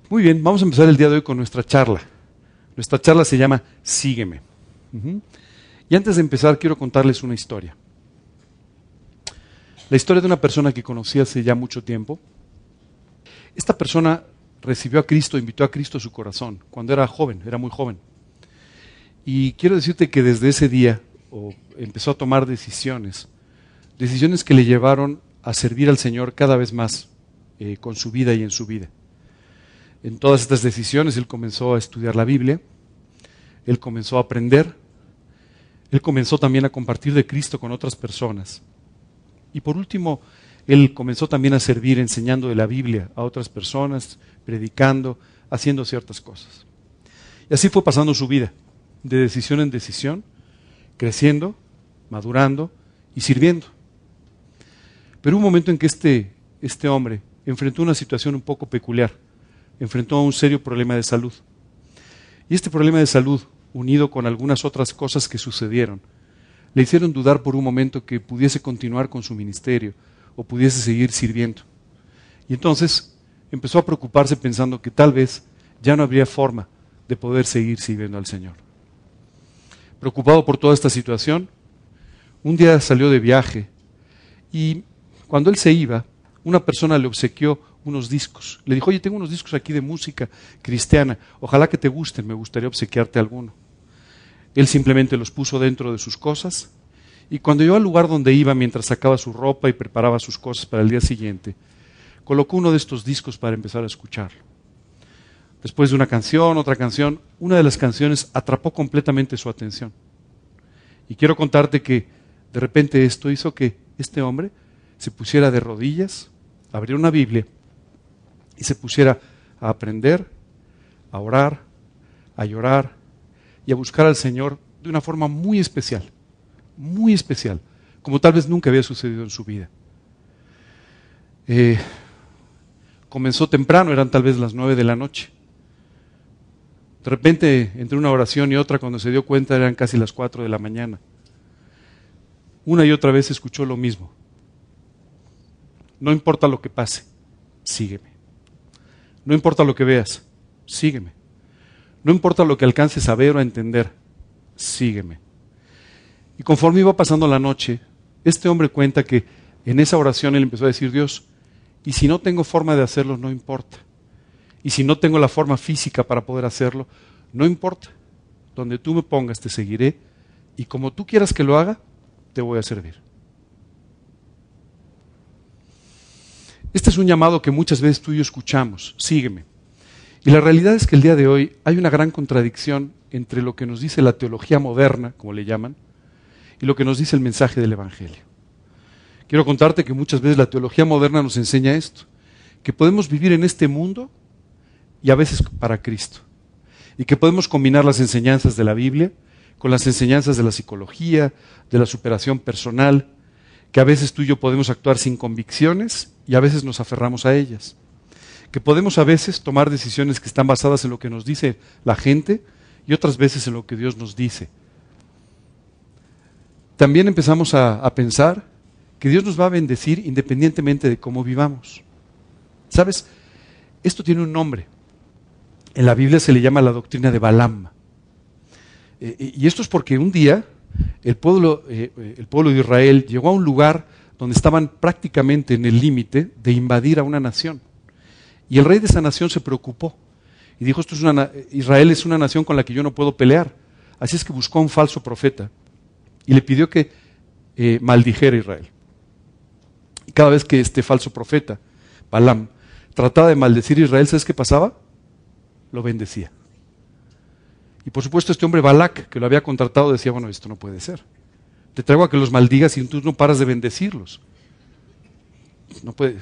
Muy bien, vamos a empezar el día de hoy con nuestra charla. Nuestra charla se llama Sígueme. Y antes de empezar quiero contarles una historia. La historia de una persona que conocí hace ya mucho tiempo. Esta persona recibió a Cristo, invitó a Cristo a su corazón cuando era joven, era muy joven. Y quiero decirte que desde ese día empezó a tomar decisiones que le llevaron a servir al Señor cada vez más con su vida y en su vida. En todas estas decisiones él comenzó a estudiar la Biblia, él comenzó a aprender, él comenzó también a compartir de Cristo con otras personas. Y por último, él comenzó también a servir enseñando de la Biblia a otras personas, predicando, haciendo ciertas cosas. Y así fue pasando su vida, de decisión en decisión, creciendo, madurando y sirviendo. Pero hubo un momento en que este hombre enfrentó una situación un poco peculiar, enfrentó a un serio problema de salud. Y este problema de salud, unido con algunas otras cosas que sucedieron, le hicieron dudar por un momento que pudiese continuar con su ministerio o pudiese seguir sirviendo. Y entonces empezó a preocuparse pensando que tal vez ya no habría forma de poder seguir sirviendo al Señor. Preocupado por toda esta situación, un día salió de viaje y cuando él se iba, una persona le obsequió unos discos. Le dijo, oye, tengo unos discos aquí de música cristiana, ojalá que te gusten, me gustaría obsequiarte alguno. Él simplemente los puso dentro de sus cosas y cuando llegó al lugar donde iba mientras sacaba su ropa y preparaba sus cosas para el día siguiente, colocó uno de estos discos para empezar a escucharlo. Después de una canción, otra canción, una de las canciones atrapó completamente su atención. Y quiero contarte que de repente esto hizo que este hombre se pusiera de rodillas, abriera una Biblia y se pusiera a aprender, a orar, a llorar y a buscar al Señor de una forma muy especial, como tal vez nunca había sucedido en su vida. Comenzó temprano, eran tal vez las 9 de la noche. De repente, entre una oración y otra, cuando se dio cuenta eran casi las 4 de la mañana. Una y otra vez escuchó lo mismo. No importa lo que pase, sígueme. No importa lo que veas, sígueme. No importa lo que alcances a ver o a entender, sígueme. Y conforme iba pasando la noche, este hombre cuenta que en esa oración él empezó a decir, Dios, y si no tengo forma de hacerlo, no importa. Y si no tengo la forma física para poder hacerlo, no importa. Donde tú me pongas te seguiré y como tú quieras que lo haga, te voy a servir. Este es un llamado que muchas veces tú y yo escuchamos, sígueme. Y la realidad es que el día de hoy hay una gran contradicción entre lo que nos dice la teología moderna, como le llaman, y lo que nos dice el mensaje del Evangelio. Quiero contarte que muchas veces la teología moderna nos enseña esto, que podemos vivir en este mundo y a veces para Cristo. Y que podemos combinar las enseñanzas de la Biblia con las enseñanzas de la psicología, de la superación personal, que a veces tú y yo podemos actuar sin convicciones y a veces nos aferramos a ellas. Que podemos a veces tomar decisiones que están basadas en lo que nos dice la gente y otras veces en lo que Dios nos dice. También empezamos a pensar que Dios nos va a bendecir independientemente de cómo vivamos. ¿Sabes? Esto tiene un nombre. En la Biblia se le llama la doctrina de Balaam. Y esto es porque un día el pueblo de Israel llegó a un lugar donde estaban prácticamente en el límite de invadir a una nación. Y el rey de esa nación se preocupó y dijo, Israel es una nación con la que yo no puedo pelear. Así es que buscó a un falso profeta y le pidió que maldijera a Israel. Y cada vez que este falso profeta, Balaam, trataba de maldecir a Israel, ¿sabes qué pasaba? Lo bendecía. Y por supuesto este hombre Balac, que lo había contratado, decía, bueno, esto no puede ser. Te traigo a que los maldigas y tú no paras de bendecirlos. No puede.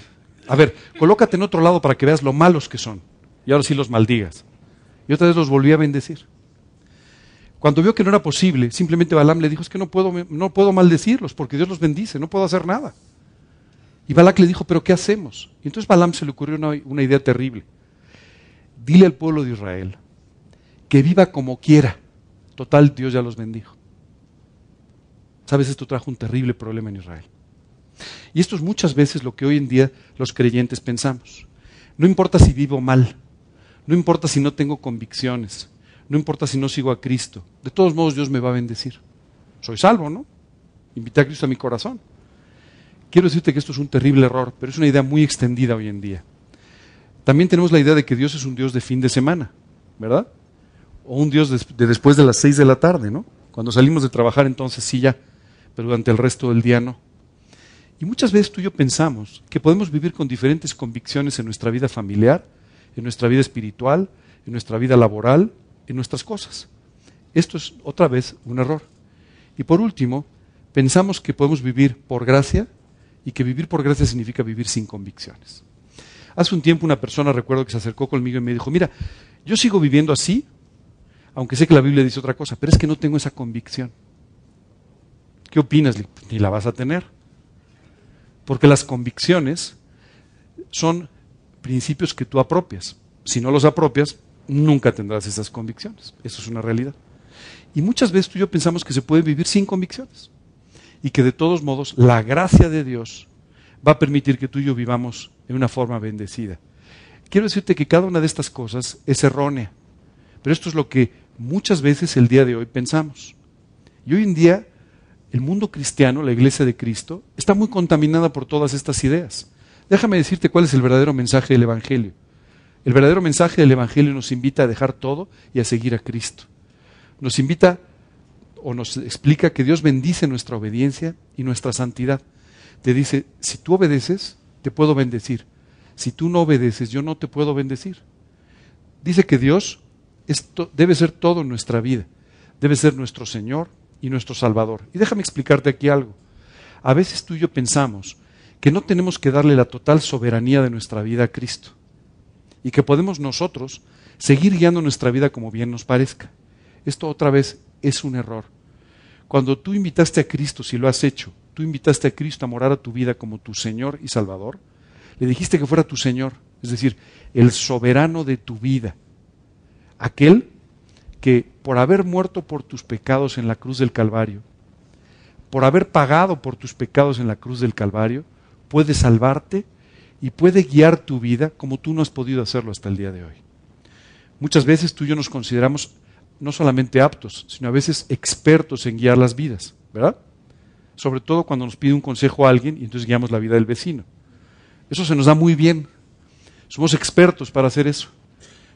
A ver, colócate en otro lado para que veas lo malos que son. Y ahora sí los maldigas. Y otra vez los volví a bendecir. Cuando vio que no era posible, simplemente Balaam le dijo, es que no puedo maldecirlos porque Dios los bendice, no puedo hacer nada. Y Balac le dijo, ¿pero qué hacemos? Y entonces Balaam se le ocurrió una idea terrible. Dile al pueblo de Israel que viva como quiera. Total, Dios ya los bendijo. ¿Sabes? Esto trajo un terrible problema en Israel. Y esto es muchas veces lo que hoy en día los creyentes pensamos. No importa si vivo mal, No importa si no tengo convicciones. No importa si no sigo a Cristo. De todos modos Dios me va a bendecir. Soy salvo, ¿no? Invité a Cristo a mi corazón. Quiero decirte que esto es un terrible error, pero es una idea muy extendida hoy en día. También tenemos la idea de que Dios es un Dios de fin de semana, ¿verdad? O un Dios de después de las 6 de la tarde, ¿no? Cuando salimos de trabajar entonces sí ya, pero durante el resto del día no. Y muchas veces tú y yo pensamos que podemos vivir con diferentes convicciones en nuestra vida familiar, en nuestra vida espiritual, en nuestra vida laboral, en nuestras cosas. Esto es otra vez un error. Y por último, pensamos que podemos vivir por gracia y que vivir por gracia significa vivir sin convicciones. Hace un tiempo una persona, recuerdo, que se acercó conmigo y me dijo, mira, yo sigo viviendo así, aunque sé que la Biblia dice otra cosa, pero es que no tengo esa convicción. ¿Qué opinas? Ni la vas a tener. Porque las convicciones son principios que tú apropias. Si no los apropias, nunca tendrás esas convicciones. Eso es una realidad. Y muchas veces tú y yo pensamos que se puede vivir sin convicciones. Y que de todos modos la gracia de Dios va a permitir que tú y yo vivamos en una forma bendecida. Quiero decirte que cada una de estas cosas es errónea. Pero esto es lo que muchas veces el día de hoy pensamos. Y hoy en día el mundo cristiano, la iglesia de Cristo, está muy contaminada por todas estas ideas. Déjame decirte cuál es el verdadero mensaje del Evangelio. El verdadero mensaje del Evangelio nos invita a dejar todo y a seguir a Cristo. Nos invita o nos explica que Dios bendice nuestra obediencia y nuestra santidad. Te dice, si tú obedeces, te puedo bendecir. Si tú no obedeces, yo no te puedo bendecir. Dice que Dios debe ser todo en nuestra vida. Debe ser nuestro Señor y nuestro Salvador. Y déjame explicarte aquí algo. A veces tú y yo pensamos que no tenemos que darle la total soberanía de nuestra vida a Cristo y que podemos nosotros seguir guiando nuestra vida como bien nos parezca. Esto otra vez es un error. Cuando tú invitaste a Cristo, si lo has hecho, tú invitaste a Cristo a morar a tu vida como tu Señor y Salvador, le dijiste que fuera tu Señor, es decir, el soberano de tu vida, aquel que por haber muerto por tus pecados en la cruz del Calvario, por haber pagado por tus pecados en la cruz del Calvario, puede salvarte y puede guiar tu vida como tú no has podido hacerlo hasta el día de hoy. Muchas veces tú y yo nos consideramos no solamente aptos, sino a veces expertos en guiar las vidas, ¿verdad? Sobre todo cuando nos pide un consejo a alguien y entonces guiamos la vida del vecino. Eso se nos da muy bien. Somos expertos para hacer eso.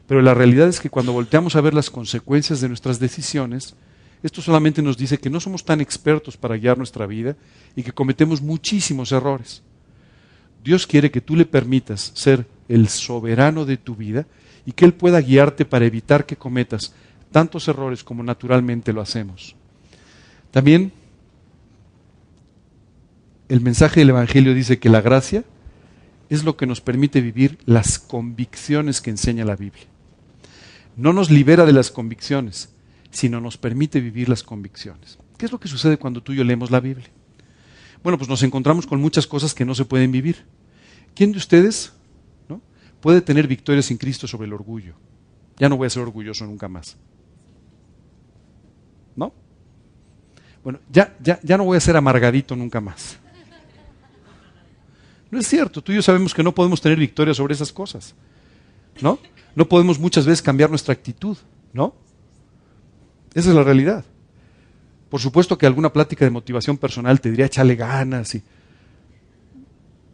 Pero la realidad es que cuando volteamos a ver las consecuencias de nuestras decisiones, esto solamente nos dice que no somos tan expertos para guiar nuestra vida y que cometemos muchísimos errores. Dios quiere que tú le permitas ser el soberano de tu vida y que Él pueda guiarte para evitar que cometas tantos errores como naturalmente lo hacemos. También el mensaje del Evangelio dice que la gracia es lo que nos permite vivir las convicciones que enseña la Biblia. No nos libera de las convicciones, sino nos permite vivir las convicciones. ¿Qué es lo que sucede cuando tú y yo leemos la Biblia? Bueno, pues nos encontramos con muchas cosas que no se pueden vivir. ¿Quién de ustedes, ¿no?, puede tener victoria sin Cristo sobre el orgullo? Ya no voy a ser orgulloso nunca más. ¿No? Bueno, ya no voy a ser amargadito nunca más. No es cierto, tú y yo sabemos que no podemos tener victoria sobre esas cosas, ¿no? No podemos muchas veces cambiar nuestra actitud, ¿no? Esa es la realidad. Por supuesto que alguna plática de motivación personal te diría échale ganas.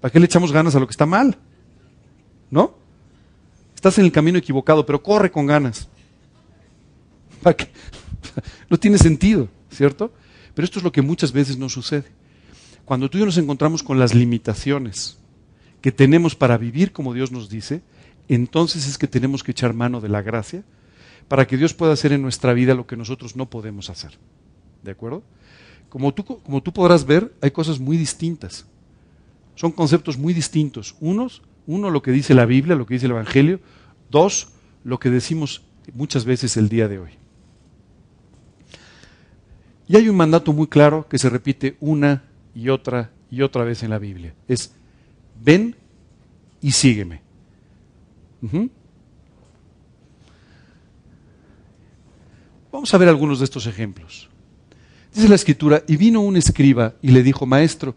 ¿Para qué le echamos ganas a lo que está mal? ¿No? Estás en el camino equivocado, pero corre con ganas. ¿Para qué? No tiene sentido, ¿cierto? Pero esto es lo que muchas veces nos sucede. Cuando tú y yo nos encontramos con las limitaciones que tenemos para vivir como Dios nos dice, entonces es que tenemos que echar mano de la gracia para que Dios pueda hacer en nuestra vida lo que nosotros no podemos hacer. ¿De acuerdo? Como tú podrás ver, hay cosas muy distintas. Son conceptos muy distintos. Uno, lo que dice la Biblia, lo que dice el Evangelio. 2, lo que decimos muchas veces el día de hoy. Y hay un mandato muy claro que se repite una y otra vez en la Biblia. Es, ven y sígueme. Vamos a ver algunos de estos ejemplos. Dice la Escritura, y vino un escriba y le dijo, Maestro,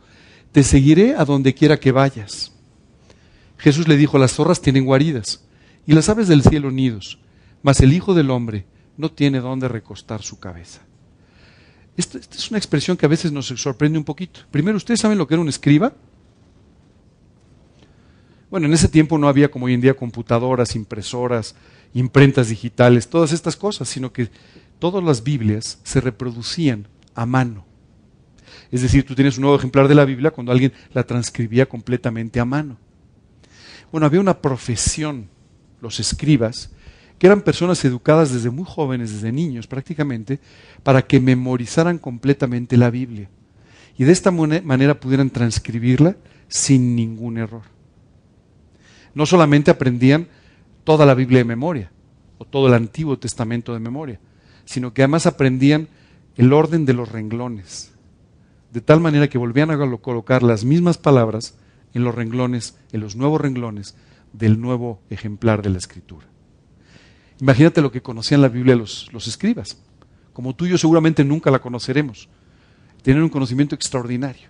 te seguiré a donde quiera que vayas. Jesús le dijo, las zorras tienen guaridas y las aves del cielo nidos, mas el Hijo del Hombre no tiene dónde recostar su cabeza. Esta es una expresión que a veces nos sorprende un poquito. Primero, ¿ustedes saben lo que era un escriba? Bueno, en ese tiempo no había como hoy en día computadoras, impresoras, imprentas digitales, todas estas cosas, sino que todas las Biblias se reproducían a mano. Es decir, tú tienes un nuevo ejemplar de la Biblia cuando alguien la transcribía completamente a mano. Bueno, había una profesión, los escribas, que eran personas educadas desde muy jóvenes, desde niños prácticamente, para que memorizaran completamente la Biblia. Y de esta manera pudieran transcribirla sin ningún error. No solamente aprendían toda la Biblia de memoria, o todo el Antiguo Testamento de memoria, sino que además aprendían el orden de los renglones, de tal manera que volvían a colocar las mismas palabras en los renglones, en los nuevos renglones del nuevo ejemplar de la Escritura. Imagínate lo que conocían la Biblia los escribas. Como tú y yo seguramente nunca la conoceremos. Tenían un conocimiento extraordinario.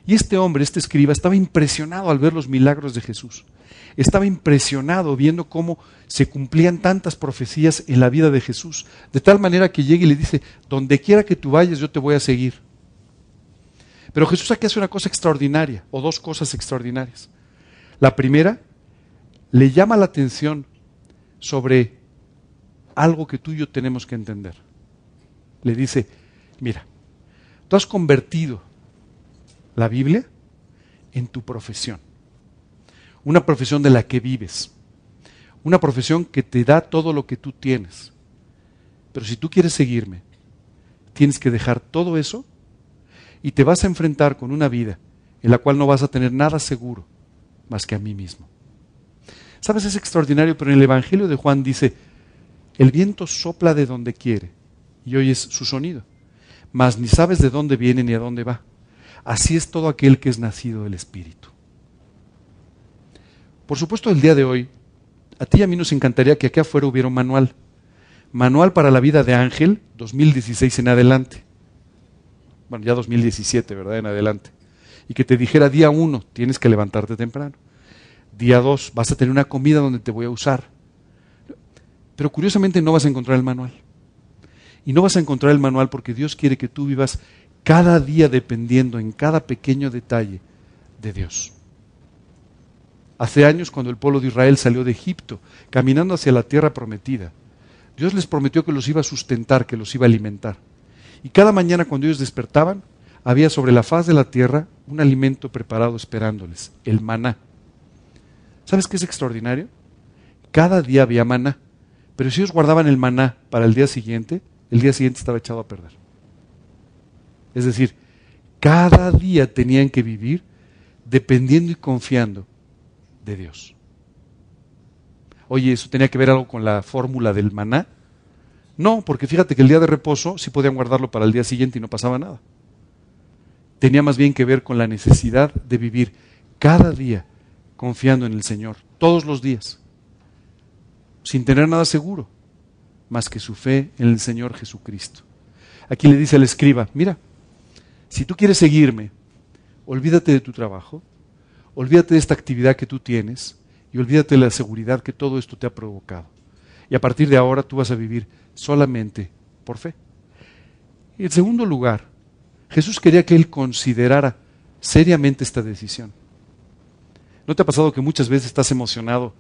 Y este hombre, este escriba, estaba impresionado al ver los milagros de Jesús. Estaba impresionado viendo cómo se cumplían tantas profecías en la vida de Jesús. De tal manera que llega y le dice, donde quiera que tú vayas, yo te voy a seguir. Pero Jesús aquí hace una cosa extraordinaria, o dos cosas extraordinarias. La primera, le llama la atención sobre algo que tú y yo tenemos que entender. Le dice, mira, tú has convertido la Biblia en tu profesión. Una profesión de la que vives. Una profesión que te da todo lo que tú tienes. Pero si tú quieres seguirme, tienes que dejar todo eso y te vas a enfrentar con una vida en la cual no vas a tener nada seguro más que a mí mismo. ¿Sabes? Es extraordinario, pero en el Evangelio de Juan dice, el viento sopla de donde quiere y oyes su sonido, mas ni sabes de dónde viene ni a dónde va. Así es todo aquel que es nacido del Espíritu. Por supuesto, el día de hoy, a ti y a mí nos encantaría que aquí afuera hubiera un manual. Manual para la vida de Ángel, 2016 en adelante. Bueno, ya 2017, ¿verdad? En adelante. Y que te dijera, día 1, tienes que levantarte temprano. Día 2, vas a tener una comida donde te voy a usar. Pero curiosamente no vas a encontrar el manual. Y no vas a encontrar el manual porque Dios quiere que tú vivas cada día dependiendo en cada pequeño detalle de Dios. Hace años, cuando el pueblo de Israel salió de Egipto, caminando hacia la tierra prometida, Dios les prometió que los iba a sustentar, que los iba a alimentar. Y cada mañana cuando ellos despertaban, había sobre la faz de la tierra un alimento preparado esperándoles, el maná. ¿Sabes qué es extraordinario? Cada día había maná, pero si ellos guardaban el maná para el día siguiente estaba echado a perder. Es decir, cada día tenían que vivir dependiendo y confiando de Dios. Oye, ¿eso tenía que ver algo con la fórmula del maná? No, porque fíjate que el día de reposo sí podían guardarlo para el día siguiente y no pasaba nada. Tenía más bien que ver con la necesidad de vivir cada día confiando en el Señor, todos los días, sin tener nada seguro, más que su fe en el Señor Jesucristo. Aquí le dice al escriba, mira, si tú quieres seguirme, olvídate de tu trabajo, olvídate de esta actividad que tú tienes y olvídate de la seguridad que todo esto te ha provocado. Y a partir de ahora tú vas a vivir solamente por fe. Y en segundo lugar, Jesús quería que él considerara seriamente esta decisión. ¿No te ha pasado que muchas veces estás emocionado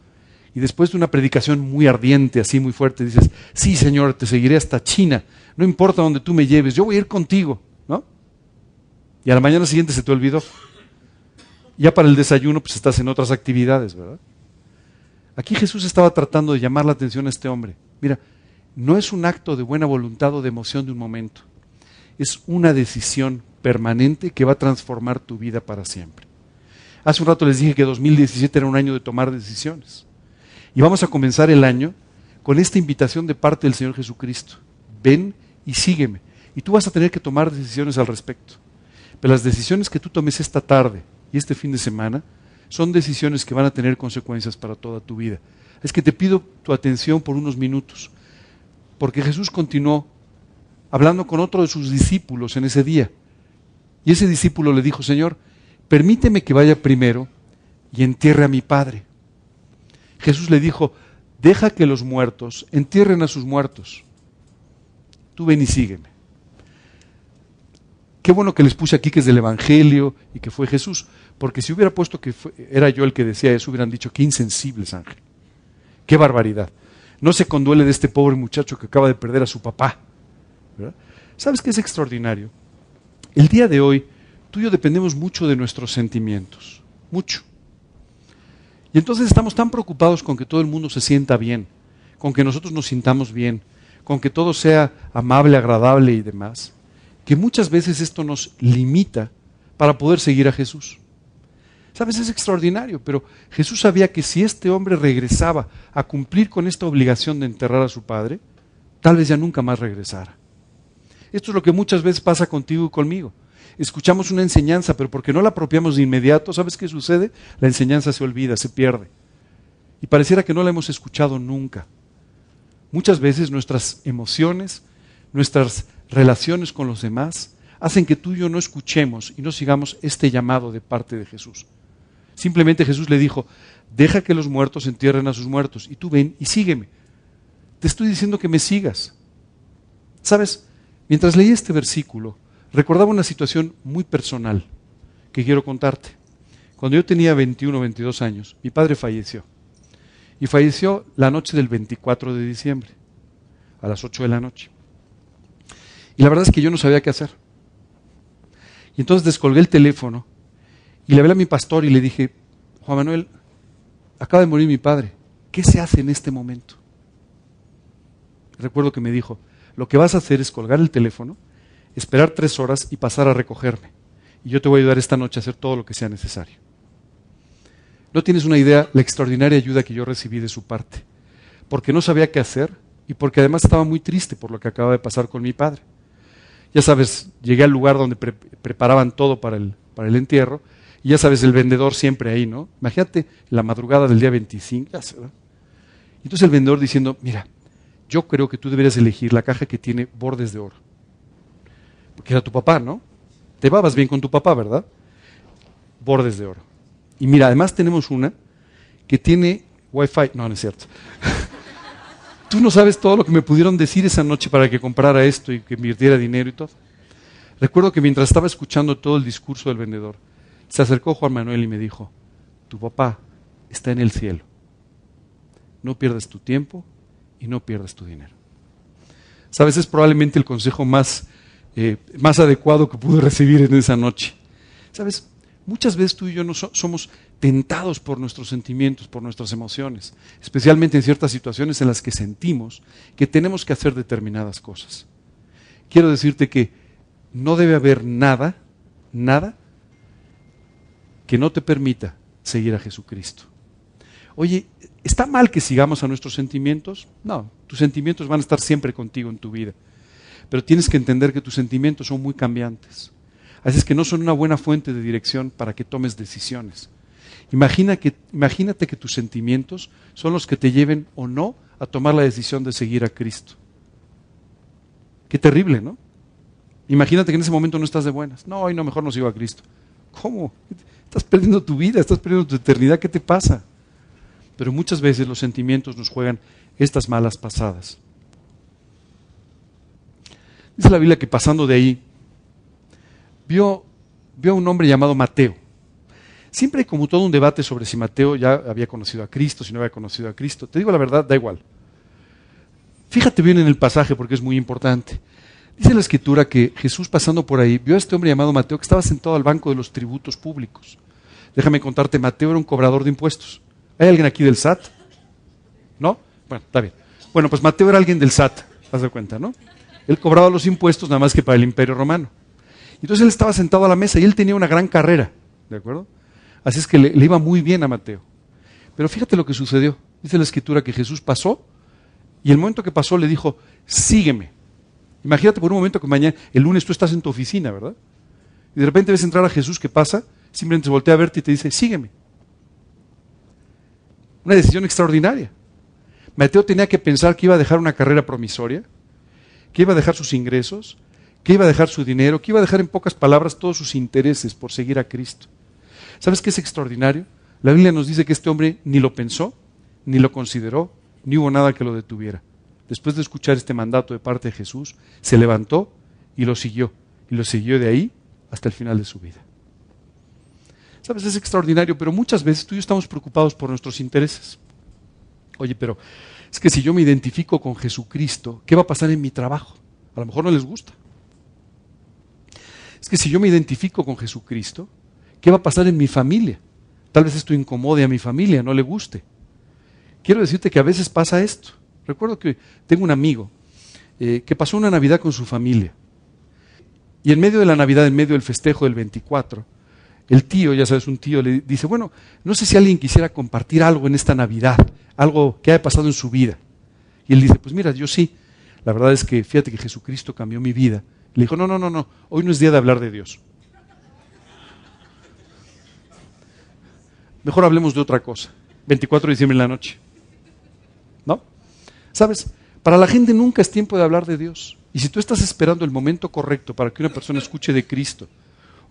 y después de una predicación muy ardiente, así muy fuerte, dices, sí Señor, te seguiré hasta China, no importa dónde tú me lleves, yo voy a ir contigo, ¿no? Y a la mañana siguiente se te olvidó. Ya para el desayuno pues estás en otras actividades, ¿verdad? Aquí Jesús estaba tratando de llamar la atención a este hombre. Mira, no es un acto de buena voluntad o de emoción de un momento. Es una decisión permanente que va a transformar tu vida para siempre. Hace un rato les dije que 2017 era un año de tomar decisiones. Y vamos a comenzar el año con esta invitación de parte del Señor Jesucristo. Ven y sígueme. Y tú vas a tener que tomar decisiones al respecto. Pero las decisiones que tú tomes esta tarde y este fin de semana son decisiones que van a tener consecuencias para toda tu vida. Es que te pido tu atención por unos minutos, porque Jesús continuó hablando con otro de sus discípulos en ese día. Y ese discípulo le dijo, Señor, permíteme que vaya primero y entierre a mi padre. Jesús le dijo, deja que los muertos entierren a sus muertos. Tú ven y sígueme. Qué bueno que les puse aquí que es del Evangelio y que fue Jesús, porque si hubiera puesto que era yo el que decía eso, hubieran dicho, qué insensibles, Ángel. Qué barbaridad. No se conduele de este pobre muchacho que acaba de perder a su papá, ¿verdad? ¿Sabes qué es extraordinario? El día de hoy, tú y yo dependemos mucho de nuestros sentimientos, mucho. Y entonces estamos tan preocupados con que todo el mundo se sienta bien, con que nosotros nos sintamos bien, con que todo sea amable, agradable y demás, que muchas veces esto nos limita para poder seguir a Jesús. ¿Sabes? Es extraordinario, pero Jesús sabía que si este hombre regresaba a cumplir con esta obligación de enterrar a su padre, tal vez ya nunca más regresara. Esto es lo que muchas veces pasa contigo y conmigo. Escuchamos una enseñanza, pero porque no la apropiamos de inmediato, ¿sabes qué sucede? La enseñanza se olvida, se pierde. Y pareciera que no la hemos escuchado nunca. Muchas veces nuestras emociones, nuestras relaciones con los demás, hacen que tú y yo no escuchemos y no sigamos este llamado de parte de Jesús. Simplemente Jesús le dijo, deja que los muertos entierren a sus muertos y tú ven y sígueme. Te estoy diciendo que me sigas. ¿Sabes? Mientras leía este versículo, recordaba una situación muy personal que quiero contarte. Cuando yo tenía 21 o 22 años, mi padre falleció. Y falleció la noche del 24 de diciembre, a las 8 de la noche. Y la verdad es que yo no sabía qué hacer. Y entonces descolgué el teléfono y le hablé a mi pastor y le dije, Juan Manuel, acaba de morir mi padre, ¿qué se hace en este momento? Recuerdo que me dijo, lo que vas a hacer es colgar el teléfono, esperar 3 horas y pasar a recogerme. Y yo te voy a ayudar esta noche a hacer todo lo que sea necesario. No tienes una idea la extraordinaria ayuda que yo recibí de su parte, porque no sabía qué hacer y porque además estaba muy triste por lo que acaba de pasar con mi padre. Ya sabes, llegué al lugar donde preparaban todo para el entierro, y ya sabes, el vendedor siempre ahí, ¿no? Imagínate la madrugada del día 25, ¿verdad? Entonces el vendedor diciendo, mira, yo creo que tú deberías elegir la caja que tiene bordes de oro. Porque era tu papá, ¿no? Te llevabas bien con tu papá, ¿verdad? Bordes de oro. Y mira, además tenemos una que tiene Wi-Fi. No, no es cierto. Tú no sabes todo lo que me pudieron decir esa noche para que comprara esto y que invirtiera dinero y todo. Recuerdo que mientras estaba escuchando todo el discurso del vendedor, se acercó Juan Manuel y me dijo, tu papá está en el cielo. No pierdas tu tiempo y no pierdas tu dinero. Sabes, es probablemente el consejo más adecuado que pude recibir en esa noche. Sabes, muchas veces tú y yo somos tentados por nuestros sentimientos, por nuestras emociones, especialmente en ciertas situaciones en las que sentimos que tenemos que hacer determinadas cosas. Quiero decirte que no debe haber nada que no te permita seguir a Jesucristo. Oye, ¿está mal que sigamos a nuestros sentimientos? No, tus sentimientos van a estar siempre contigo en tu vida, pero tienes que entender que tus sentimientos son muy cambiantes. Así es que no son una buena fuente de dirección para que tomes decisiones. Imagínate que tus sentimientos son los que te lleven o no a tomar la decisión de seguir a Cristo. Qué terrible, ¿no? Imagínate que en ese momento no estás de buenas. No, hoy no, mejor no sigo a Cristo. ¿Cómo? Estás perdiendo tu vida, estás perdiendo tu eternidad, ¿qué te pasa? Pero muchas veces los sentimientos nos juegan estas malas pasadas. Dice la Biblia que pasando de ahí, vio a un hombre llamado Mateo. Siempre hay como todo un debate sobre si Mateo ya había conocido a Cristo, si no había conocido a Cristo. Te digo la verdad, da igual. Fíjate bien en el pasaje porque es muy importante. Dice la Escritura que Jesús pasando por ahí vio a este hombre llamado Mateo que estaba sentado al banco de los tributos públicos. Déjame contarte, Mateo era un cobrador de impuestos. ¿Hay alguien aquí del SAT? ¿No? Bueno, está bien. Bueno, pues Mateo era alguien del SAT, haz de cuenta, ¿no? Él cobraba los impuestos nada más que para el Imperio Romano. Entonces él estaba sentado a la mesa y él tenía una gran carrera, ¿de acuerdo? Así es que le iba muy bien a Mateo. Pero fíjate lo que sucedió. Dice la Escritura que Jesús pasó y el momento que pasó le dijo, sígueme. Imagínate por un momento que mañana, el lunes tú estás en tu oficina, ¿verdad? Y de repente ves entrar a Jesús, ¿qué pasa? Simplemente se voltea a verte y te dice, sígueme. Una decisión extraordinaria. Mateo tenía que pensar que iba a dejar una carrera promisoria, que iba a dejar sus ingresos, que iba a dejar su dinero, que iba a dejar en pocas palabras todos sus intereses por seguir a Cristo. ¿Sabes qué es extraordinario? La Biblia nos dice que este hombre ni lo pensó, ni lo consideró ni hubo nada que lo detuviera. Después de escuchar este mandato de parte de Jesús, se levantó y lo siguió de ahí hasta el final de su vida. ¿Sabes? Es extraordinario, pero muchas veces tú y yo estamos preocupados por nuestros intereses. Oye, pero es que si yo me identifico con Jesucristo, ¿qué va a pasar en mi trabajo? A lo mejor no les gusta. Es que si yo me identifico con Jesucristo, ¿qué va a pasar en mi familia? Tal vez esto incomode a mi familia, no le guste. Quiero decirte que a veces pasa esto. Recuerdo que tengo un amigo que pasó una Navidad con su familia. Y en medio de la Navidad, en medio del festejo del 24, el tío, ya sabes, un tío le dice, bueno, no sé si alguien quisiera compartir algo en esta Navidad, algo que haya pasado en su vida. Y él dice, pues mira, yo sí. La verdad es que fíjate que Jesucristo cambió mi vida. Le dijo, no, hoy no es día de hablar de Dios. Mejor hablemos de otra cosa. 24 de diciembre en la noche. ¿No? ¿Sabes? Para la gente nunca es tiempo de hablar de Dios. Y si tú estás esperando el momento correcto para que una persona escuche de Cristo,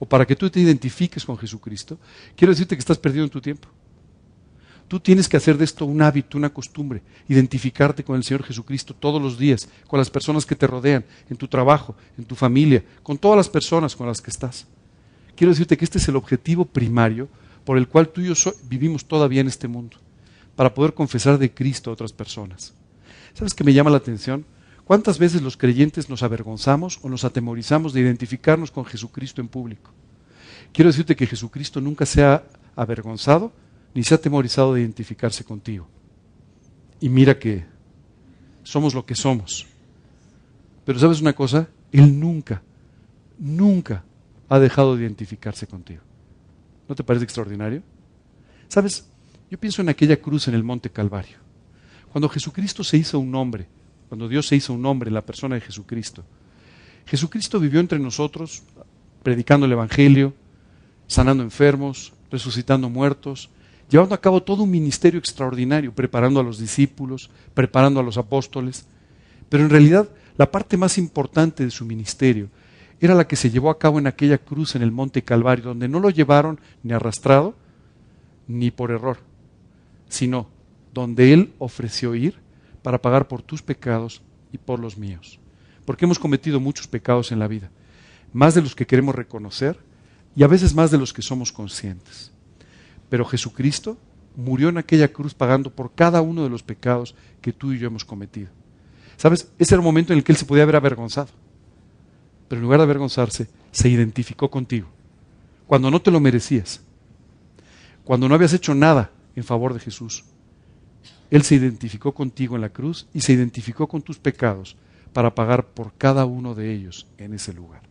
o para que tú te identifiques con Jesucristo, quiero decirte que estás perdiendo tu tiempo. Tú tienes que hacer de esto un hábito, una costumbre, identificarte con el Señor Jesucristo todos los días, con las personas que te rodean, en tu trabajo, en tu familia, con todas las personas con las que estás. Quiero decirte que este es el objetivo primario por el cual tú y yo vivimos todavía en este mundo, para poder confesar de Cristo a otras personas. ¿Sabes qué me llama la atención? ¿Cuántas veces los creyentes nos avergonzamos o nos atemorizamos de identificarnos con Jesucristo en público? Quiero decirte que Jesucristo nunca se ha avergonzado ni se ha atemorizado de identificarse contigo. Y mira que somos lo que somos. Pero ¿sabes una cosa? Él nunca ha dejado de identificarse contigo. ¿No te parece extraordinario? ¿Sabes? Yo pienso en aquella cruz en el Monte Calvario. Cuando Jesucristo se hizo un hombre, cuando Dios se hizo un hombre en la persona de Jesucristo, Jesucristo vivió entre nosotros, predicando el Evangelio, sanando enfermos, resucitando muertos, llevando a cabo todo un ministerio extraordinario, preparando a los discípulos, preparando a los apóstoles. Pero en realidad, la parte más importante de su ministerio era la que se llevó a cabo en aquella cruz en el Monte Calvario, donde no lo llevaron ni arrastrado, ni por error, sino donde Él ofreció ir para pagar por tus pecados y por los míos. Porque hemos cometido muchos pecados en la vida, más de los que queremos reconocer y a veces más de los que somos conscientes. Pero Jesucristo murió en aquella cruz pagando por cada uno de los pecados que tú y yo hemos cometido. ¿Sabes? Ese era el momento en el que Él se podía haber avergonzado. Pero en lugar de avergonzarse, se identificó contigo. Cuando no te lo merecías. Cuando no habías hecho nada en favor de Jesús. Él se identificó contigo en la cruz y se identificó con tus pecados para pagar por cada uno de ellos en ese lugar.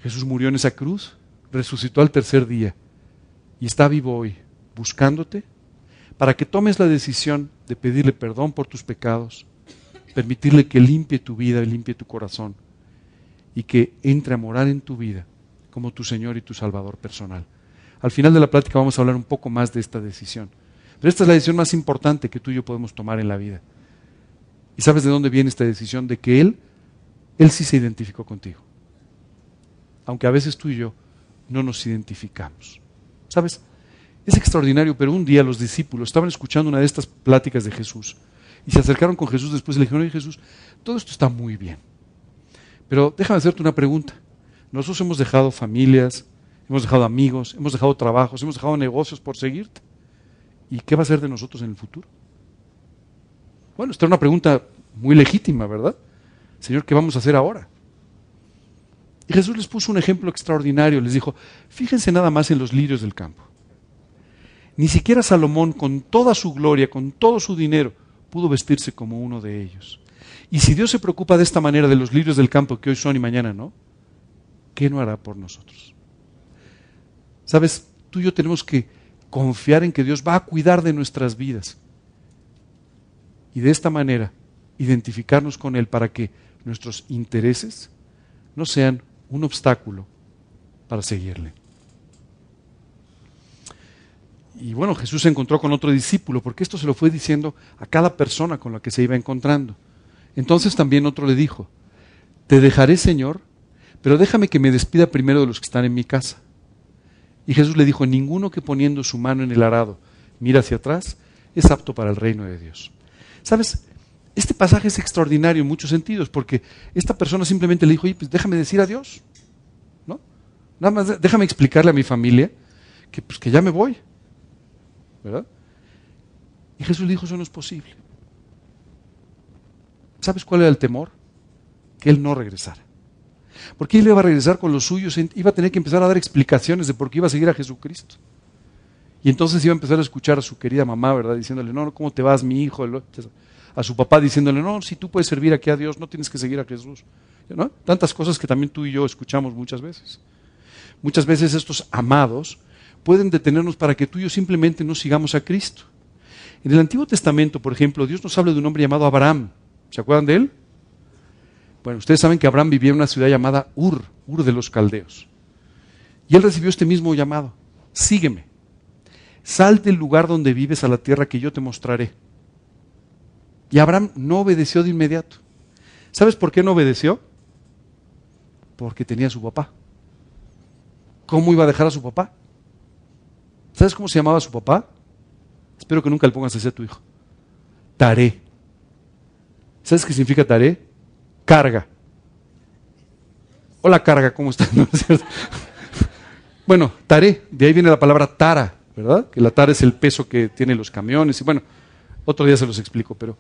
Jesús murió en esa cruz, resucitó al tercer día y está vivo hoy, buscándote para que tomes la decisión de pedirle perdón por tus pecados, permitirle que limpie tu vida y limpie tu corazón y que entre a morar en tu vida como tu Señor y tu Salvador personal. Al final de la plática vamos a hablar un poco más de esta decisión. Pero esta es la decisión más importante que tú y yo podemos tomar en la vida. ¿Y sabes de dónde viene esta decisión? De que Él sí se identificó contigo. Aunque a veces tú y yo no nos identificamos. ¿Sabes? Es extraordinario, pero un día los discípulos estaban escuchando una de estas pláticas de Jesús y se acercaron con Jesús después y le dijeron, oye Jesús, todo esto está muy bien. Pero déjame hacerte una pregunta. Nosotros hemos dejado familias, hemos dejado amigos, hemos dejado trabajos, hemos dejado negocios por seguirte. ¿Y qué va a ser de nosotros en el futuro? Bueno, esta es una pregunta muy legítima, ¿verdad? Señor, ¿qué vamos a hacer ahora? Y Jesús les puso un ejemplo extraordinario. Les dijo, fíjense nada más en los lirios del campo. Ni siquiera Salomón, con toda su gloria, con todo su dinero, pudo vestirse como uno de ellos. Y si Dios se preocupa de esta manera de los lirios del campo que hoy son y mañana no, ¿qué no hará por nosotros? ¿Sabes? Tú y yo tenemos que confiar en que Dios va a cuidar de nuestras vidas. Y de esta manera, identificarnos con Él para que nuestros intereses no sean un obstáculo para seguirle. Y bueno, Jesús se encontró con otro discípulo, porque esto se lo fue diciendo a cada persona con la que se iba encontrando. Entonces también otro le dijo, te dejaré, Señor, pero déjame que me despida primero de los que están en mi casa. Y Jesús le dijo, ninguno que poniendo su mano en el arado mira hacia atrás, es apto para el reino de Dios. ¿Sabes? Este pasaje es extraordinario en muchos sentidos, porque esta persona simplemente le dijo, oye, pues déjame decir adiós, ¿no? Nada más déjame explicarle a mi familia que, pues, que ya me voy, ¿verdad? Y Jesús le dijo, eso no es posible. ¿Sabes cuál era el temor? Que él no regresara. Porque él iba a regresar con los suyos, iba a tener que empezar a dar explicaciones de por qué iba a seguir a Jesucristo. Y entonces iba a empezar a escuchar a su querida mamá, ¿verdad? Diciéndole, no, ¿cómo te vas, mi hijo? A su papá diciéndole, no, si tú puedes servir aquí a Dios, no tienes que seguir a Jesús, ¿no? Tantas cosas que también tú y yo escuchamos muchas veces. Muchas veces estos amados pueden detenernos para que tú y yo simplemente no sigamos a Cristo. En el Antiguo Testamento, por ejemplo, Dios nos habla de un hombre llamado Abraham. ¿Se acuerdan de él? Bueno, ustedes saben que Abraham vivía en una ciudad llamada Ur de los Caldeos. Y él recibió este mismo llamado, sígueme, sal del lugar donde vives a la tierra que yo te mostraré. Y Abraham no obedeció de inmediato. ¿Sabes por qué no obedeció? Porque tenía a su papá. ¿Cómo iba a dejar a su papá? ¿Sabes cómo se llamaba su papá? Espero que nunca le pongas así a tu hijo. Taré. ¿Sabes qué significa taré? Carga. Hola, carga, ¿cómo estás? ¿No es cierto? Bueno, taré, de ahí viene la palabra tara, ¿verdad? Que la tara es el peso que tienen los camiones. Y bueno, otro día se los explico, pero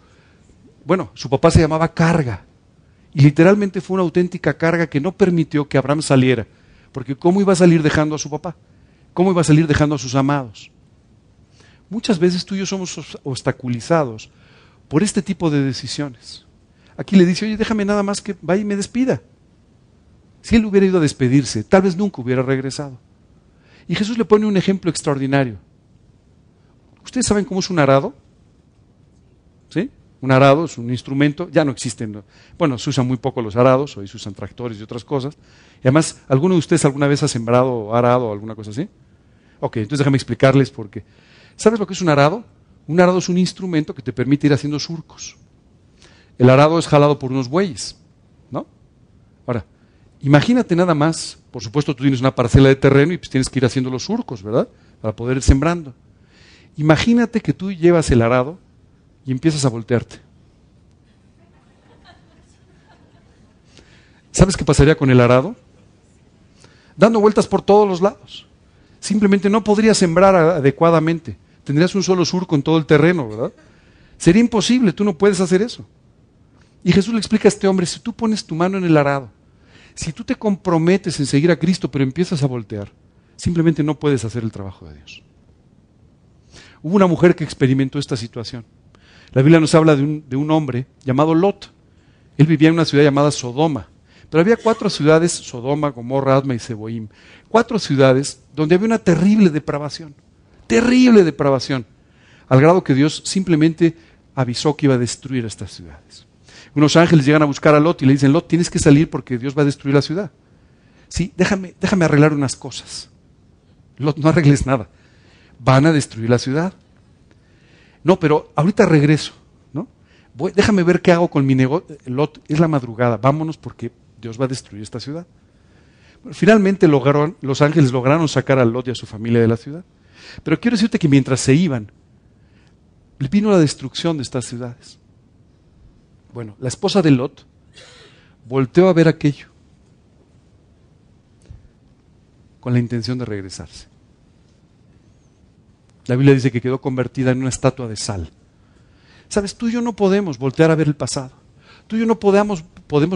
bueno, su papá se llamaba carga. Y literalmente fue una auténtica carga que no permitió que Abraham saliera. Porque ¿cómo iba a salir dejando a su papá? ¿Cómo iba a salir dejando a sus amados? Muchas veces tú y yo somos obstaculizados por este tipo de decisiones. Aquí le dice, oye, déjame nada más que vaya y me despida. Si él hubiera ido a despedirse, tal vez nunca hubiera regresado. Y Jesús le pone un ejemplo extraordinario. ¿Ustedes saben cómo es un arado? ¿Sí? Un arado es un instrumento, ya no existen, bueno, se usan muy poco los arados, hoy se usan tractores y otras cosas. Y además, ¿alguno de ustedes alguna vez ha sembrado arado o alguna cosa así? Ok, entonces déjame explicarles por qué. ¿Sabes lo que es un arado? Un arado es un instrumento que te permite ir haciendo surcos. El arado es jalado por unos bueyes, ¿no? Ahora, imagínate nada más, por supuesto tú tienes una parcela de terreno y pues tienes que ir haciendo los surcos, ¿verdad? Para poder ir sembrando. Imagínate que tú llevas el arado y empiezas a voltearte. ¿Sabes qué pasaría con el arado? Dando vueltas por todos los lados. Simplemente no podrías sembrar adecuadamente. Tendrías un solo surco en todo el terreno, ¿verdad? Sería imposible, tú no puedes hacer eso. Y Jesús le explica a este hombre, si tú pones tu mano en el arado, si tú te comprometes en seguir a Cristo pero empiezas a voltear, simplemente no puedes hacer el trabajo de Dios. Hubo una mujer que experimentó esta situación. La Biblia nos habla de un hombre llamado Lot. Él vivía en una ciudad llamada Sodoma. Pero había 4 ciudades, Sodoma, Gomorra, Adma y Zeboim. 4 ciudades donde había una terrible depravación. Terrible depravación. Al grado que Dios simplemente avisó que iba a destruir estas ciudades. Unos ángeles llegan a buscar a Lot y le dicen, Lot, tienes que salir porque Dios va a destruir la ciudad. Sí, déjame arreglar unas cosas. Lot, no arregles nada. Van a destruir la ciudad. No, pero ahorita regreso, ¿no? Déjame ver qué hago con mi negocio. Lot, es la madrugada, vámonos porque Dios va a destruir esta ciudad. Bueno, finalmente los ángeles lograron sacar a Lot y a su familia de la ciudad. Pero quiero decirte que mientras se iban, vino la destrucción de estas ciudades. Bueno, la esposa de Lot volteó a ver aquello con la intención de regresarse. La Biblia dice que quedó convertida en una estatua de sal. Sabes, tú y yo no podemos voltear a ver el pasado. Tú y yo no podemos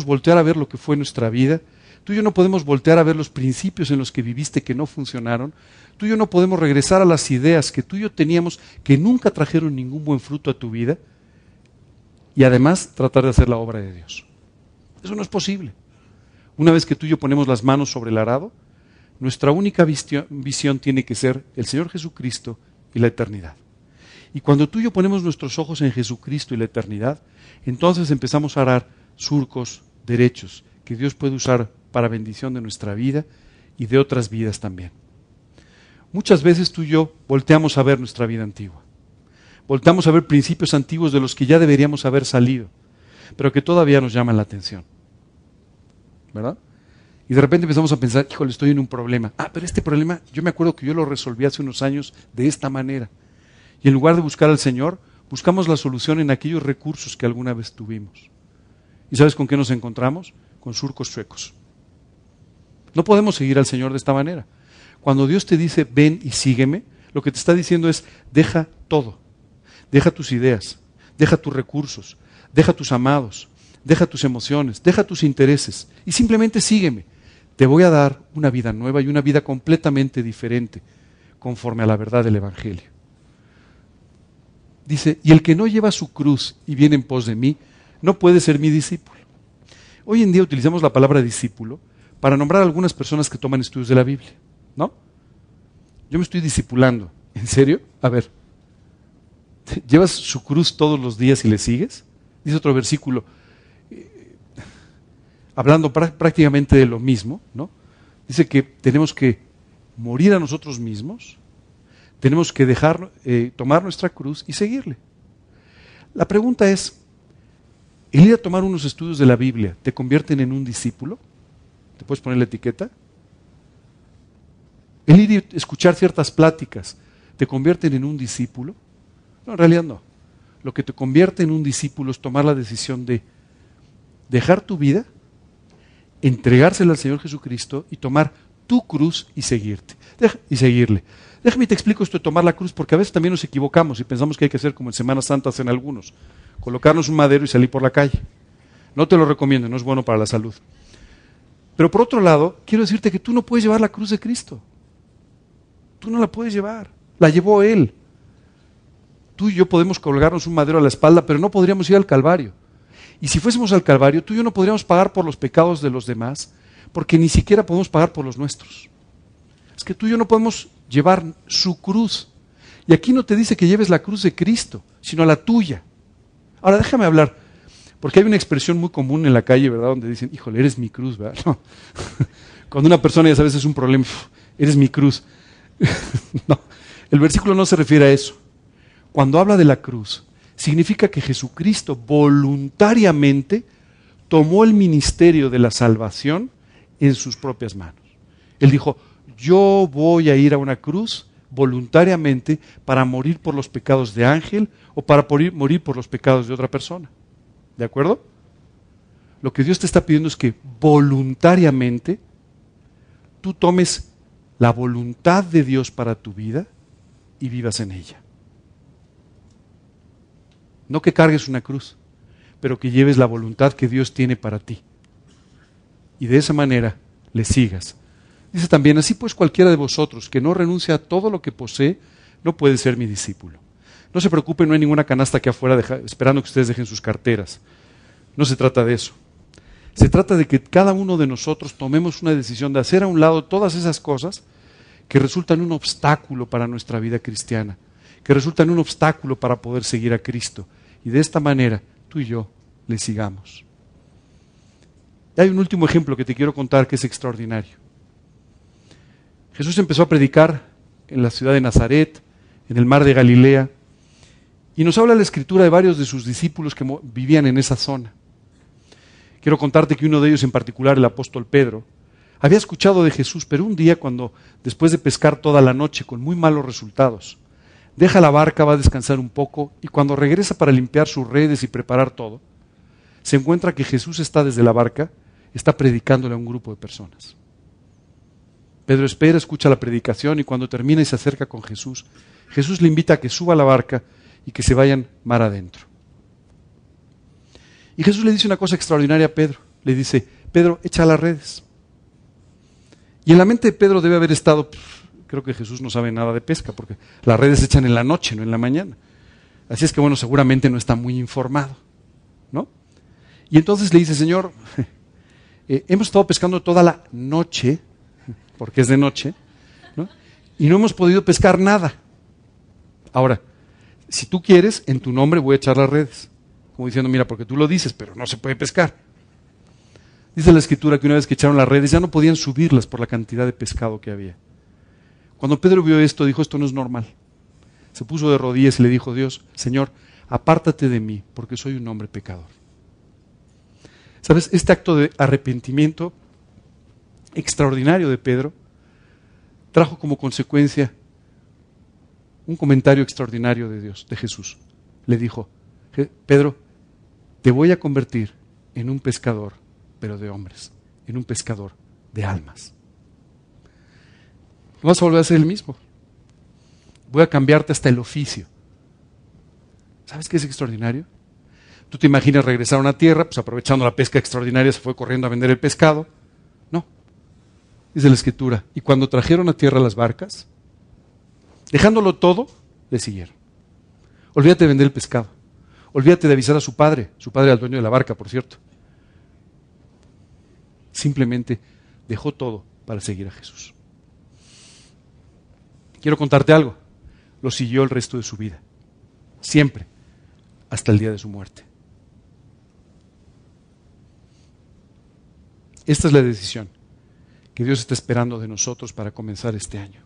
voltear a ver lo que fue nuestra vida. Tú y yo no podemos voltear a ver los principios en los que viviste que no funcionaron. Tú y yo no podemos regresar a las ideas que tú y yo teníamos que nunca trajeron ningún buen fruto a tu vida y además tratar de hacer la obra de Dios. Eso no es posible. Una vez que tú y yo ponemos las manos sobre el arado, nuestra única visión tiene que ser el Señor Jesucristo y la eternidad. Y cuando tú y yo ponemos nuestros ojos en Jesucristo y la eternidad, entonces empezamos a arar surcos derechos que Dios puede usar para bendición de nuestra vida y de otras vidas también. Muchas veces tú y yo volteamos a ver nuestra vida antigua. Volteamos a ver principios antiguos de los que ya deberíamos haber salido, pero que todavía nos llaman la atención. ¿Verdad? Y de repente empezamos a pensar, híjole, estoy en un problema. Pero este problema, yo me acuerdo que yo lo resolví hace unos años de esta manera. Y en lugar de buscar al Señor, buscamos la solución en aquellos recursos que alguna vez tuvimos. ¿Y sabes con qué nos encontramos? Con surcos chuecos. No podemos seguir al Señor de esta manera. Cuando Dios te dice, ven y sígueme, lo que te está diciendo es, deja todo. Deja tus ideas, deja tus recursos, deja tus amados, deja tus emociones, deja tus intereses y simplemente sígueme. Te voy a dar una vida nueva y una vida completamente diferente, conforme a la verdad del Evangelio. Dice, y el que no lleva su cruz y viene en pos de mí, no puede ser mi discípulo. Hoy en día utilizamos la palabra discípulo para nombrar a algunas personas que toman estudios de la Biblia, ¿no? Yo me estoy discipulando. ¿En serio? A ver, ¿llevas su cruz todos los días y le sigues? Dice otro versículo, hablando prácticamente de lo mismo, ¿no? Dice que tenemos que morir a nosotros mismos, tenemos que tomar nuestra cruz y seguirle. La pregunta es, ¿el ir a tomar unos estudios de la Biblia te convierten en un discípulo? ¿Te puedes poner la etiqueta? ¿El ir y escuchar ciertas pláticas te convierten en un discípulo? No, en realidad no. Lo que te convierte en un discípulo es tomar la decisión de dejar tu vida, entregársela al Señor Jesucristo y tomar tu cruz y seguirte. Y seguirle. Déjame te explico esto de tomar la cruz, porque a veces también nos equivocamos y pensamos que hay que hacer como en Semana Santa hacen algunos, colocarnos un madero y salir por la calle. No te lo recomiendo, no es bueno para la salud. Pero por otro lado, quiero decirte que tú no puedes llevar la cruz de Cristo. Tú no la puedes llevar, la llevó Él. Tú y yo podemos colgarnos un madero a la espalda, pero no podríamos ir al Calvario. Y si fuésemos al Calvario, tú y yo no podríamos pagar por los pecados de los demás, porque ni siquiera podemos pagar por los nuestros. Es que tú y yo no podemos llevar su cruz. Y aquí no te dice que lleves la cruz de Cristo, sino la tuya. Ahora déjame hablar, porque hay una expresión muy común en la calle, ¿verdad? Donde dicen, híjole, eres mi cruz, ¿verdad? No. Cuando una persona ya sabes es un problema, eres mi cruz. No, el versículo no se refiere a eso. Cuando habla de la cruz, significa que Jesucristo voluntariamente tomó el ministerio de la salvación en sus propias manos. Él dijo, yo voy a ir a una cruz voluntariamente para morir por los pecados de Ángel o para morir por los pecados de otra persona. ¿De acuerdo? Lo que Dios te está pidiendo es que voluntariamente tú tomes la voluntad de Dios para tu vida y vivas en ella. No que cargues una cruz, pero que lleves la voluntad que Dios tiene para ti. Y de esa manera le sigas. Dice también, así pues cualquiera de vosotros que no renuncia a todo lo que posee, no puede ser mi discípulo. No se preocupen, no hay ninguna canasta aquí afuera esperando que ustedes dejen sus carteras. No se trata de eso. Se trata de que cada uno de nosotros tomemos una decisión de hacer a un lado todas esas cosas que resultan un obstáculo para nuestra vida cristiana, que resultan un obstáculo para poder seguir a Cristo. Y de esta manera, tú y yo le sigamos. Y hay un último ejemplo que te quiero contar que es extraordinario. Jesús empezó a predicar en la ciudad de Nazaret, en el mar de Galilea, y nos habla la Escritura de varios de sus discípulos que vivían en esa zona. Quiero contarte que uno de ellos en particular, el apóstol Pedro, había escuchado de Jesús, pero un día cuando, después de pescar toda la noche con muy malos resultados, deja la barca, va a descansar un poco, y cuando regresa para limpiar sus redes y preparar todo, se encuentra que Jesús está desde la barca, está predicándole a un grupo de personas. Pedro espera, escucha la predicación y cuando termina y se acerca con Jesús, Jesús le invita a que suba a la barca y que se vayan mar adentro. Y Jesús le dice una cosa extraordinaria a Pedro. Le dice, Pedro, echa las redes. Y en la mente de Pedro debe haber estado, creo que Jesús no sabe nada de pesca, porque las redes se echan en la noche, no en la mañana. Así es que bueno, seguramente no está muy informado, ¿no? Y entonces le dice, Señor, hemos estado pescando toda la noche, porque es de noche, ¿no? Y no hemos podido pescar nada. Ahora, si tú quieres, en tu nombre voy a echar las redes. Como diciendo, mira, porque tú lo dices, pero no se puede pescar. Dice la Escritura que una vez que echaron las redes ya no podían subirlas por la cantidad de pescado que había. Cuando Pedro vio esto, dijo, esto no es normal. Se puso de rodillas y le dijo, Dios, Señor, apártate de mí, porque soy un hombre pecador. ¿Sabes? Este acto de arrepentimiento extraordinario de Pedro trajo como consecuencia un comentario extraordinario de Dios, de Jesús. Le dijo, Pedro, te voy a convertir en un pescador, pero de hombres, en un pescador de almas. No vas a volver a ser el mismo. Voy a cambiarte hasta el oficio. ¿Sabes qué es extraordinario? Tú te imaginas regresar a una tierra, pues aprovechando la pesca extraordinaria se fue corriendo a vender el pescado. No, dice la Escritura. Y cuando trajeron a tierra las barcas, dejándolo todo, le siguieron. Olvídate de vender el pescado. Olvídate de avisar a su padre era el dueño de la barca, por cierto. Simplemente dejó todo para seguir a Jesús. Quiero contarte algo. Lo siguió el resto de su vida. Siempre. Hasta el día de su muerte. Esta es la decisión que Dios está esperando de nosotros para comenzar este año.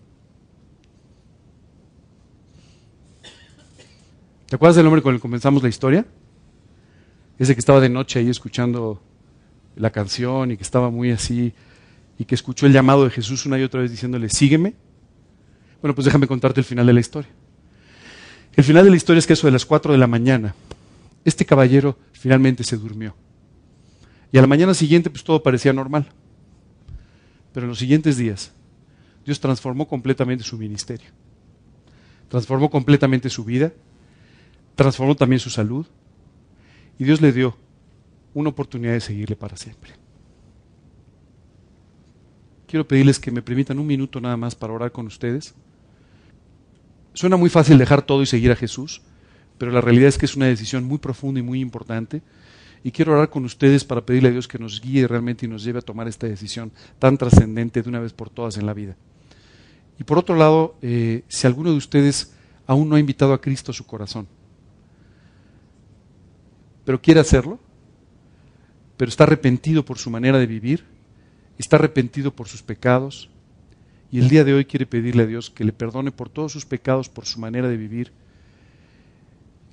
¿Te acuerdas del hombre con el que comenzamos la historia? Ese que estaba de noche ahí escuchando la canción y que estaba muy así y que escuchó el llamado de Jesús una y otra vez diciéndole, sígueme. Bueno, pues déjame contarte el final de la historia. El final de la historia es que eso de las 4 de la mañana, este caballero finalmente se durmió. Y a la mañana siguiente pues todo parecía normal. Pero en los siguientes días, Dios transformó completamente su ministerio. Transformó completamente su vida. Transformó también su salud. Y Dios le dio una oportunidad de seguirle para siempre. Quiero pedirles que me permitan un minuto nada más para orar con ustedes. Suena muy fácil dejar todo y seguir a Jesús, pero la realidad es que es una decisión muy profunda y muy importante. Y quiero orar con ustedes para pedirle a Dios que nos guíe realmente y nos lleve a tomar esta decisión tan trascendente de una vez por todas en la vida. Y por otro lado, si alguno de ustedes aún no ha invitado a Cristo a su corazón, pero quiere hacerlo, pero está arrepentido por su manera de vivir, está arrepentido por sus pecados, y el día de hoy quiere pedirle a Dios que le perdone por todos sus pecados, por su manera de vivir,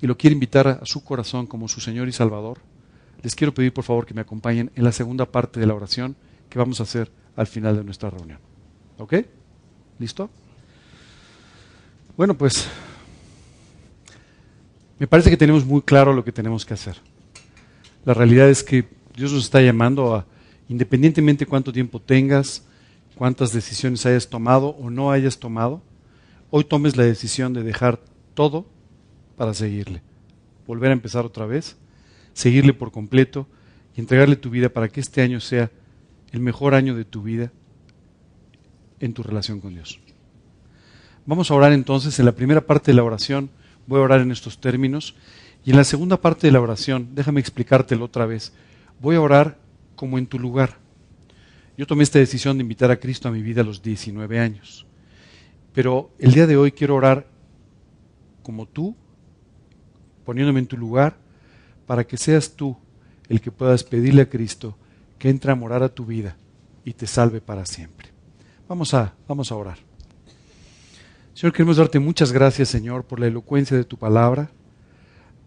y lo quiere invitar a su corazón como su Señor y Salvador, les quiero pedir por favor que me acompañen en la segunda parte de la oración que vamos a hacer al final de nuestra reunión. ¿Ok? ¿Listo? Bueno, pues me parece que tenemos muy claro lo que tenemos que hacer. La realidad es que Dios nos está llamando a, independientemente cuánto tiempo tengas, cuántas decisiones hayas tomado o no hayas tomado, hoy tomes la decisión de dejar todo para seguirle. Volver a empezar otra vez, seguirle por completo y entregarle tu vida para que este año sea el mejor año de tu vida en tu relación con Dios. Vamos a orar entonces. En la primera parte de la oración voy a orar en estos términos y en la segunda parte de la oración, déjame explicártelo otra vez, voy a orar como en tu lugar. Yo tomé esta decisión de invitar a Cristo a mi vida a los 19 años, pero el día de hoy quiero orar como tú, poniéndome en tu lugar, para que seas tú el que puedas pedirle a Cristo que entre a morar a tu vida y te salve para siempre. Vamos a orar. Señor, queremos darte muchas gracias, Señor, por la elocuencia de tu palabra.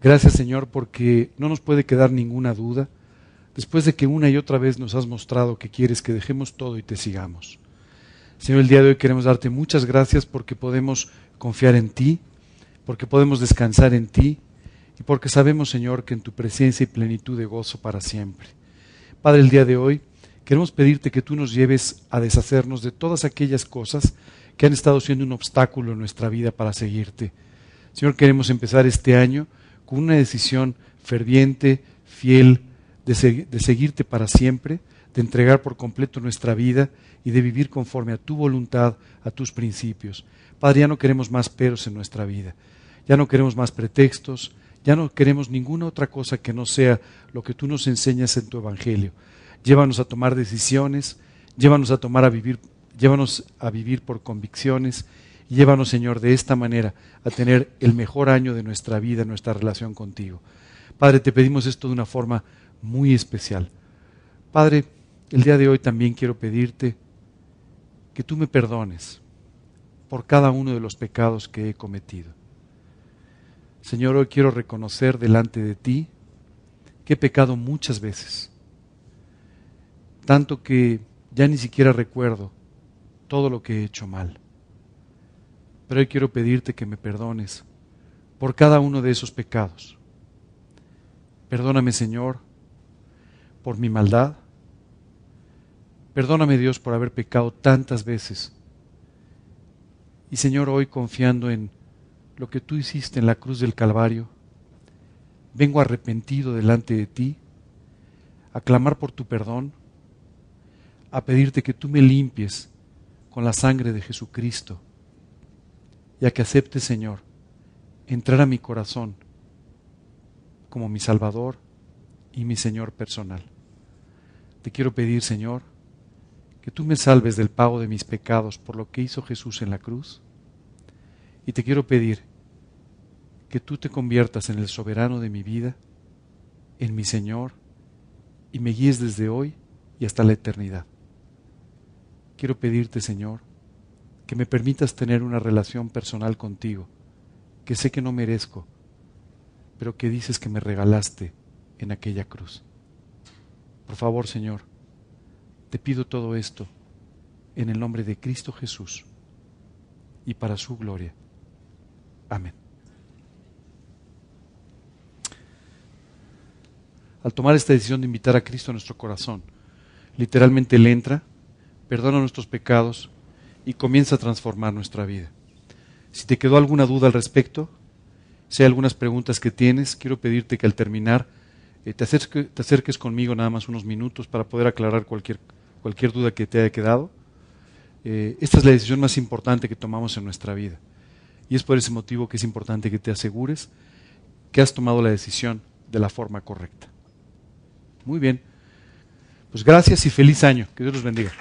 Gracias, Señor, porque no nos puede quedar ninguna duda, después de que una y otra vez nos has mostrado que quieres que dejemos todo y te sigamos. Señor, el día de hoy queremos darte muchas gracias porque podemos confiar en ti, porque podemos descansar en ti, y porque sabemos, Señor, que en tu presencia hay plenitud de gozo para siempre. Padre, el día de hoy queremos pedirte que tú nos lleves a deshacernos de todas aquellas cosas que han estado siendo un obstáculo en nuestra vida para seguirte. Señor, queremos empezar este año con una decisión ferviente, fiel, de seguirte para siempre, de entregar por completo nuestra vida y de vivir conforme a tu voluntad, a tus principios. Padre, ya no queremos más peros en nuestra vida, ya no queremos más pretextos, ya no queremos ninguna otra cosa que no sea lo que tú nos enseñas en tu Evangelio. Llévanos a tomar decisiones, llévanos a vivir por convicciones y llévanos, Señor, de esta manera a tener el mejor año de nuestra vida, nuestra relación contigo. Padre, te pedimos esto de una forma muy especial. Padre, el día de hoy también quiero pedirte que tú me perdones por cada uno de los pecados que he cometido. Señor, hoy quiero reconocer delante de ti que he pecado muchas veces, tanto que ya ni siquiera recuerdo todo lo que he hecho mal. Pero hoy quiero pedirte que me perdones por cada uno de esos pecados. Perdóname, Señor, por mi maldad. Perdóname, Dios, por haber pecado tantas veces. Y, Señor, hoy confiando en lo que tú hiciste en la cruz del Calvario, vengo arrepentido delante de ti, a clamar por tu perdón, a pedirte que tú me limpies con la sangre de Jesucristo, y a que aceptes, Señor, entrar a mi corazón como mi Salvador y mi Señor personal. Te quiero pedir, Señor, que tú me salves del pago de mis pecados por lo que hizo Jesús en la cruz, y te quiero pedir que tú te conviertas en el soberano de mi vida, en mi Señor, y me guíes desde hoy y hasta la eternidad. Quiero pedirte, Señor, que me permitas tener una relación personal contigo, que sé que no merezco, pero que dices que me regalaste en aquella cruz. Por favor, Señor, te pido todo esto en el nombre de Cristo Jesús y para su gloria. Amén. Al tomar esta decisión de invitar a Cristo a nuestro corazón, literalmente Él entra, perdona nuestros pecados y comienza a transformar nuestra vida. Si te quedó alguna duda al respecto, si hay algunas preguntas que tienes, quiero pedirte que al terminar te acerques conmigo nada más unos minutos para poder aclarar cualquier duda que te haya quedado. Esta es la decisión más importante que tomamos en nuestra vida. Y es por ese motivo que es importante que te asegures que has tomado la decisión de la forma correcta. Muy bien. Pues gracias y feliz año. Que Dios los bendiga.